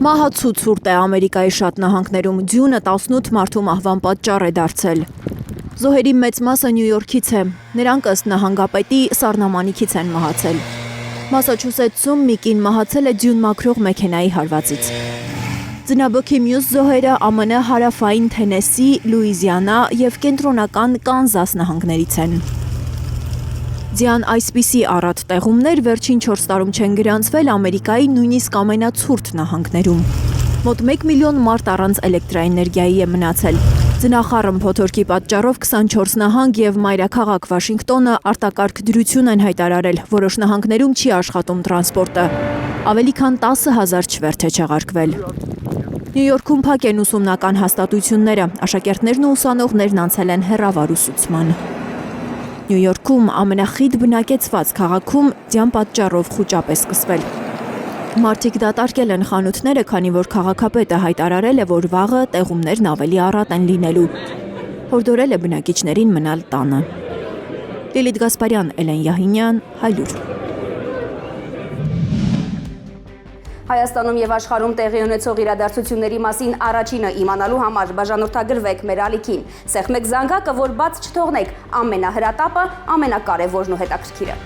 Մահացու ցուրտ է Ամերիկայի շատ նահանգներում, ձյունը 18 մարդու մահվան պատճառ է դարձել։ Զոհերի մեծ մասը Նյու Յորքից է, նրանք ըստ նահանգապետի սառնամանիքից են մահացել։ Մասաչուսեթսում մի կին մահացել է ձյուն մաքրող մեքենայի հարվածից։ Ձնաբոքի մյուս զոհերը ԱՄՆ հարավային Թենեսի, Լուիզիանա և կենտրոնական Կանզաս նահանգներից են։ Ձյան այսպիսի առատ տեղումներ վերջին 4 տարում չեն գրանցվել Ամերիկայի նույնիսկ ամենացուրտ նահանգներում։ Մոտ 1 միլիոն մարդ առանց էլեկտրաէներգիայի է մնացել։ Ձնախառն փոթորկի պատճառով 24 նահանգ և մայրաքաղաք Վաշինգտոնը արտակարգ դրություն են հայտարարել, որոշ նահանգներում չի աշխատում տրանսպորտը։ Ավելի քան 10,000 չվերթ է չեղարկվել։ Նյու Յորքում փակ են ուսումնական հաստատությունները, աշակերտներն ու ուսանողներն անցել են հեռավար ուսուցման։ Նյու Յորքում ամենախիտ բնակեցված քաղաքում ձյան պատճառով խուճապ է սկսվել։ Մարդիկ դատարկել են խանութները, քանի որ քաղաքապետը հայտարարել է, որ վաղը տեղումներն ավելի առատ են լինելու։ Հորդորել է բնակիչներին մնալ տանը։ Լիլիթ Գասպարյան, Էլեն Յահինյան, Հայլուր։ Հայաստանում և աշխարհում տեղի ունեցող իրադարձությունների մասին առաջինը իմանալու համար բաժանորդագրվեք մեր ալիքին։ Սեղմեք զանգակը, որ բաց չթողնեք ամենահրատապը, ամենակարևորն ու հետաքրքիրը։